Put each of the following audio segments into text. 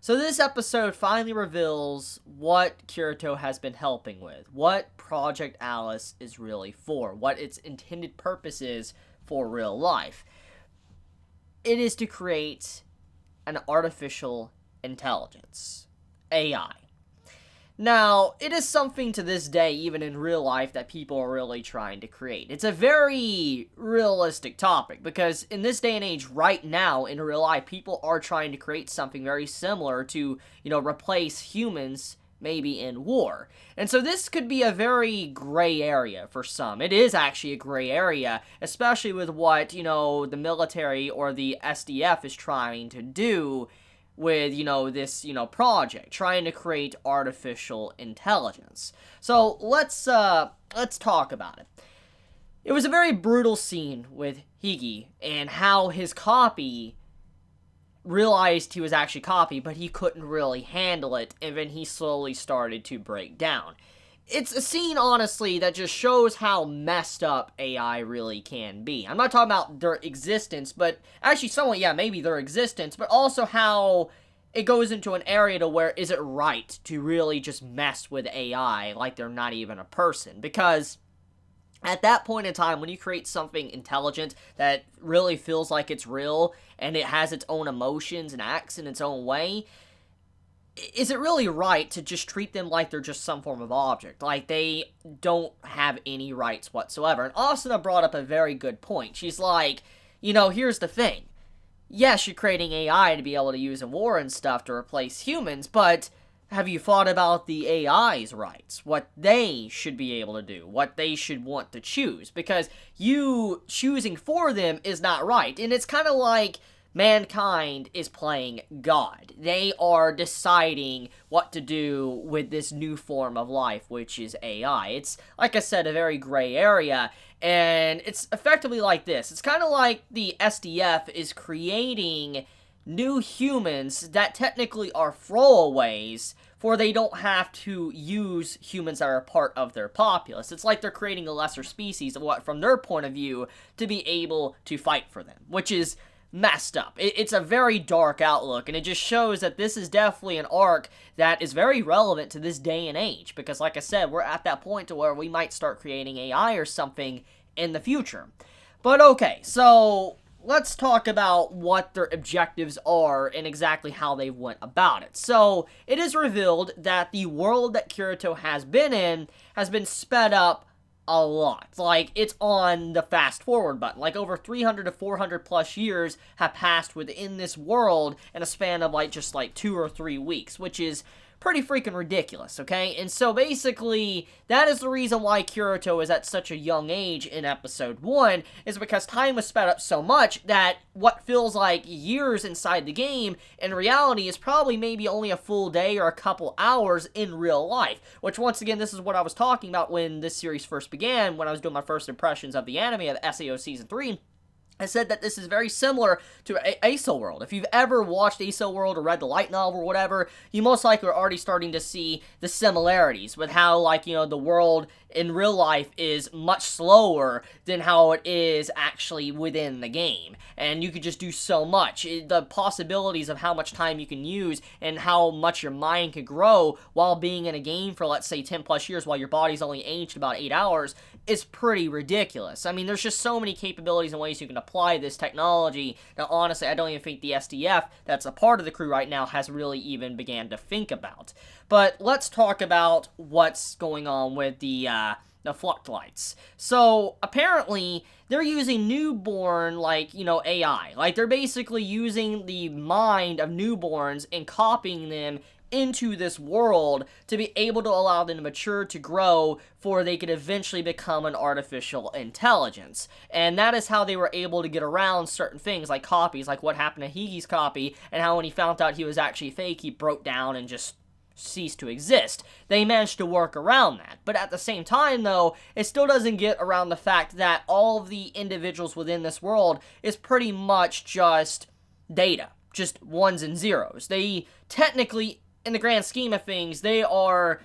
So this episode finally reveals what Kirito has been helping with, what Project Alice is really for, what its intended purpose is for real life. It is to create an artificial intelligence, AI. Now, it is something to this day, even in real life, that people are really trying to create. It's a very realistic topic, because in this day and age, right now, in real life, people are trying to create something very similar to, replace humans, maybe in war. And so this could be a very gray area for some. It is actually a gray area, especially with what, the military or the SDF is trying to do with, this, project, trying to create artificial intelligence. So, let's talk about it. It was a very brutal scene with Higi, and how his copy realized he was actually copy, but he couldn't really handle it, and then he slowly started to break down. It's a scene, honestly, that just shows how messed up AI really can be. I'm not talking about their existence, but actually somewhat, yeah, maybe their existence, but also how it goes into an area to where is it right to really just mess with AI like they're not even a person? Because at that point in time, when you create something intelligent that really feels like it's real, and it has its own emotions and acts in its own way, is it really right to just treat them like they're just some form of object? Like, they don't have any rights whatsoever. And Asuna brought up a very good point. She's like, here's the thing. Yes, you're creating AI to be able to use in war and stuff to replace humans, but have you thought about the AI's rights? What they should be able to do? What they should want to choose? Because you choosing for them is not right. And it's kind of like mankind is playing God. They are deciding what to do with this new form of life, which is AI. It's, like I said, a very gray area, and it's effectively like this. It's kind of like the SDF is creating new humans that technically are throwaways, for they don't have to use humans that are a part of their populace. It's like they're creating a lesser species of what, from their point of view, to be able to fight for them, which is messed up. It's a very dark outlook, and it just shows that this is definitely an arc that is very relevant to this day and age, because like I said, we're at that point to where we might start creating AI or something in the future. But okay, so let's talk about what their objectives are and exactly how they went about it. So, it is revealed that the world that Kirito has been in has been sped up a lot. Like, it's on the fast forward button. Like, over 300 to 400 plus years have passed within this world in a span of, just 2 or 3 weeks, which is pretty freaking ridiculous, okay? And so basically, that is the reason why Kirito is at such a young age in episode 1, is because time was sped up so much that what feels like years inside the game, in reality, is probably maybe only a full day or a couple hours in real life. Which, once again, this is what I was talking about when this series first began, when I was doing my first impressions of the anime of SAO Season 3. I said that this is very similar to Aso World. If you've ever watched Aso World or read the light novel or whatever, you most likely are already starting to see the similarities with how, the world in real life is much slower than how it is actually within the game. And you could just do so much. The possibilities of how much time you can use and how much your mind can grow while being in a game for, let's say, 10 plus years while your body's only aged about 8 hours is pretty ridiculous. I mean, there's just so many capabilities and ways you can apply this technology that, honestly, I don't even think the SDF that's a part of the crew right now has really even began to think about. But let's talk about what's going on with the Fluctlights. So, apparently, they're using newborn, AI. They're basically using the mind of newborns and copying them into this world to be able to allow them to mature, to grow, for they could eventually become an artificial intelligence. And that is how they were able to get around certain things, like copies, like what happened to Higi's copy, and how when he found out he was actually fake, he broke down and just ceased to exist. They managed to work around that. But at the same time, though, it still doesn't get around the fact that all of the individuals within this world is pretty much just data. Just ones and zeros. They technically, in the grand scheme of things, they don't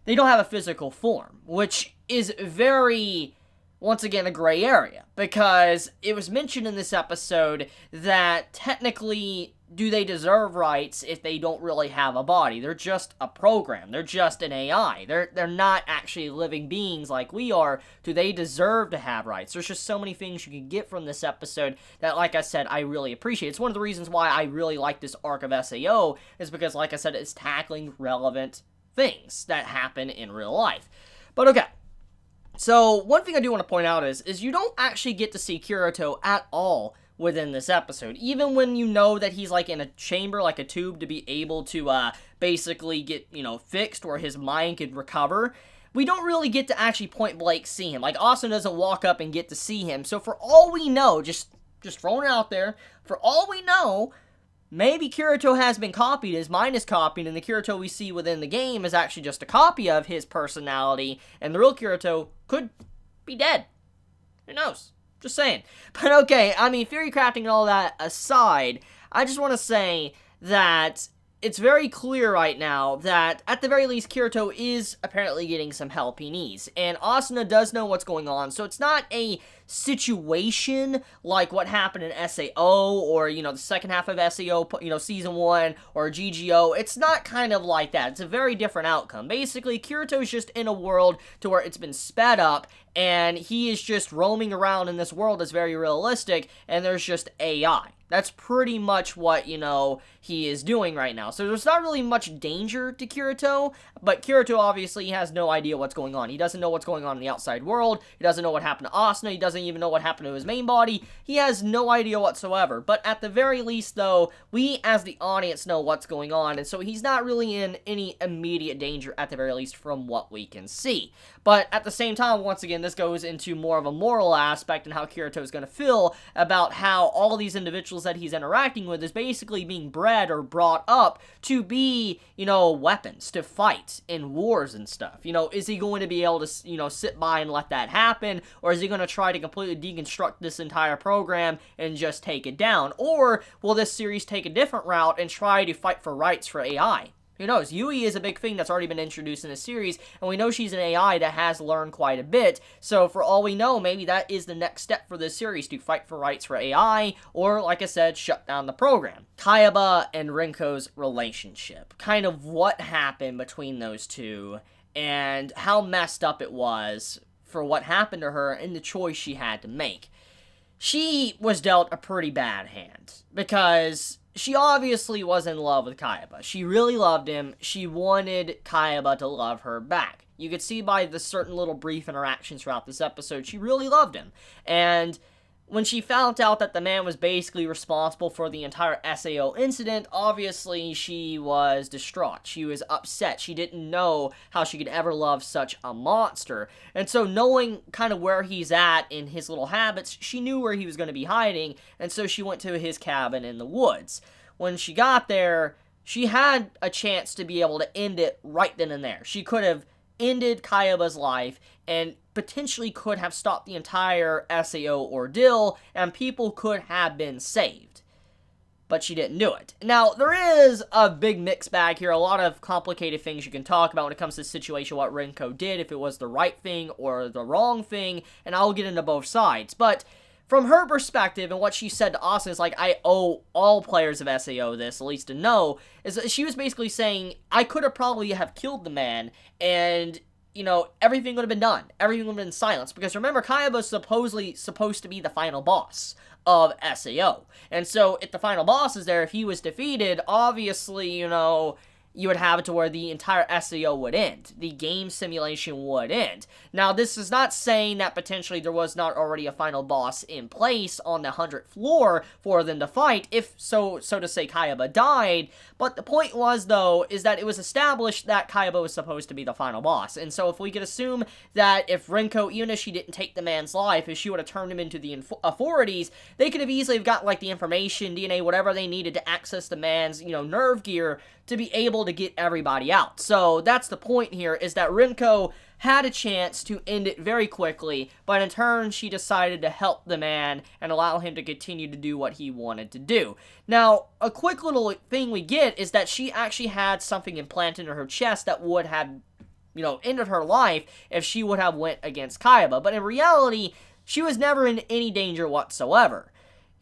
have a physical form, which is very once again, a gray area, because it was mentioned in this episode that technically, do they deserve rights if they don't really have a body? They're just a program. They're just an AI. They're not actually living beings like we are. Do they deserve to have rights? There's just so many things you can get from this episode that, like I said, I really appreciate. It's one of the reasons why I really like this arc of SAO, is because, like I said, it's tackling relevant things that happen in real life. But okay. So, one thing I do want to point out is you don't actually get to see Kirito at all within this episode. Even when you know that he's, like, in a chamber, like a tube, to be able to, basically get, fixed, or his mind could recover, we don't really get to actually point-blank see him. Like, Asuna doesn't walk up and get to see him. So, for all we know, just throwing it out there, for all we know, maybe Kirito has been copied, his mind is copied, and the Kirito we see within the game is actually just a copy of his personality, and the real Kirito could be dead. Who knows? Just saying. But okay, I mean, theory crafting and all that aside, I just want to say that it's very clear right now that, at the very least, Kirito is apparently getting some help he needs. And Asuna does know what's going on, so it's not a situation like what happened in SAO, or, the second half of SAO, Season 1, or GGO. It's not kind of like that. It's a very different outcome. Basically, Kirito's just in a world to where it's been sped up, and he is just roaming around in this world that's very realistic, and there's just AI. That's pretty much what, he is doing right now. So there's not really much danger to Kirito, but Kirito obviously has no idea what's going on. He doesn't know what's going on in the outside world. He doesn't know what happened to Asuna. He doesn't even know what happened to his main body. He has no idea whatsoever. But at the very least, though, we as the audience know what's going on, and so he's not really in any immediate danger, at the very least, from what we can see. But at the same time, once again, this goes into more of a moral aspect and how Kirito is going to feel about how all these individuals that he's interacting with is basically being bred or brought up to be, weapons, to fight in wars and stuff. Is he going to be able to, sit by and let that happen? Or is he going to try to completely deconstruct this entire program and just take it down? Or will this series take a different route and try to fight for rights for AI? Who knows? Yui is a big thing that's already been introduced in the series, and we know she's an AI that has learned quite a bit, so for all we know, maybe that is the next step for this series, to fight for rights for AI, or, like I said, shut down the program. Kayaba and Rinko's relationship. Kind of what happened between those two, and how messed up it was for what happened to her and the choice she had to make. She was dealt a pretty bad hand, because she obviously was in love with Kayaba. She really loved him. She wanted Kayaba to love her back. You could see by the certain little brief interactions throughout this episode, she really loved him. And when she found out that the man was basically responsible for the entire SAO incident, obviously she was distraught. She was upset. She didn't know how she could ever love such a monster. And so knowing kind of where he's at in his little habits, she knew where he was going to be hiding, and so she went to his cabin in the woods. When she got there, she had a chance to be able to end it right then and there. She could have ended Kayaba's life and potentially could have stopped the entire SAO ordeal, and people could have been saved. But she didn't do it. Now, there is a big mixed bag here, a lot of complicated things you can talk about when it comes to the situation, what Rinko did, if it was the right thing or the wrong thing, and I'll get into both sides. But from her perspective, and what she said to Austin is like, I owe all players of SAO this, at least to know, is that she was basically saying, I could have probably have killed the man, and everything would have been done. Everything would have been silenced. Because remember, Kayaba is supposedly supposed to be the final boss of SAO. And so, if the final boss is there, if he was defeated, obviously, you would have it to where the entire SAO would end. The game simulation would end. Now, this is not saying that potentially there was not already a final boss in place on the 100th floor for them to fight, if so to say Kayaba died, but the point was, though, is that it was established that Kayaba was supposed to be the final boss, and so if we could assume that if Rinko, even if she didn't take the man's life, if she would have turned him into the authorities, they could have easily got, like, the information, DNA, whatever they needed to access the man's, nerve gear to be able to get everybody out. So that's the point here, is that Rinko had a chance to end it very quickly, but in turn she decided to help the man and allow him to continue to do what he wanted to do. Now, a quick little thing we get is that she actually had something implanted in her chest that would have, ended her life if she would have went against Kayaba. But in reality, she was never in any danger whatsoever.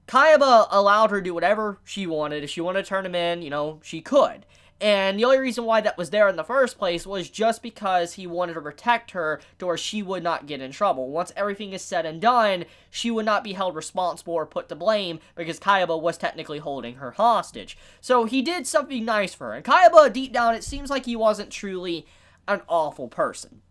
Kayaba allowed her to do whatever she wanted. If she wanted to turn him in, she could. And the only reason why that was there in the first place was just because he wanted to protect her to where she would not get in trouble. Once everything is said and done, she would not be held responsible or put to blame because Kayaba was technically holding her hostage. So he did something nice for her. And Kayaba, deep down, it seems like he wasn't truly an awful person.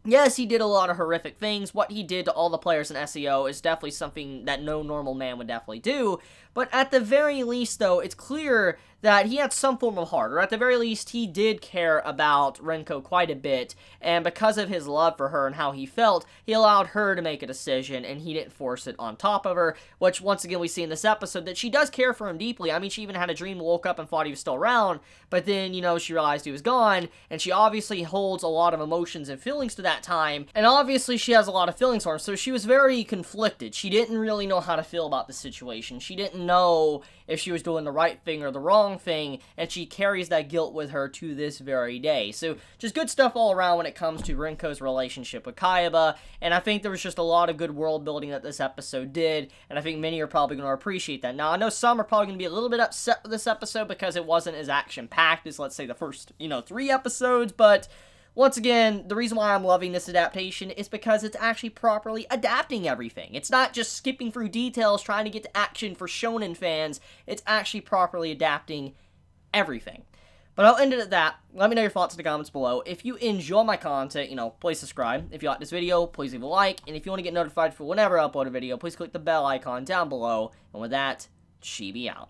Yes, he did a lot of horrific things. What he did to all the players in SEO is definitely something that no normal man would definitely do. But at the very least, though, it's clear that he had some form of heart, or at the very least, he did care about Renko quite a bit, and because of his love for her and how he felt, he allowed her to make a decision, and he didn't force it on top of her, which, once again, we see in this episode that she does care for him deeply. I mean, she even had a dream, woke up, and thought he was still around, but then, she realized he was gone, and she obviously holds a lot of emotions and feelings to that time, and obviously she has a lot of feelings for him, so she was very conflicted. She didn't really know how to feel about the situation. She didn't know if she was doing the right thing or the wrong thing, and she carries that guilt with her to this very day. So, just good stuff all around when it comes to Renko's relationship with Kayaba, and I think there was just a lot of good world building that this episode did, and I think many are probably going to appreciate that. Now, I know some are probably going to be a little bit upset with this episode because it wasn't as action-packed as, let's say, the first, 3 episodes, but once again, the reason why I'm loving this adaptation is because it's actually properly adapting everything. It's not just skipping through details trying to get to action for shonen fans. It's actually properly adapting everything. But I'll end it at that. Let me know your thoughts in the comments below. If you enjoy my content, please subscribe. If you like this video, please leave a like. And if you want to get notified for whenever I upload a video, please click the bell icon down below. And with that, Chibi out.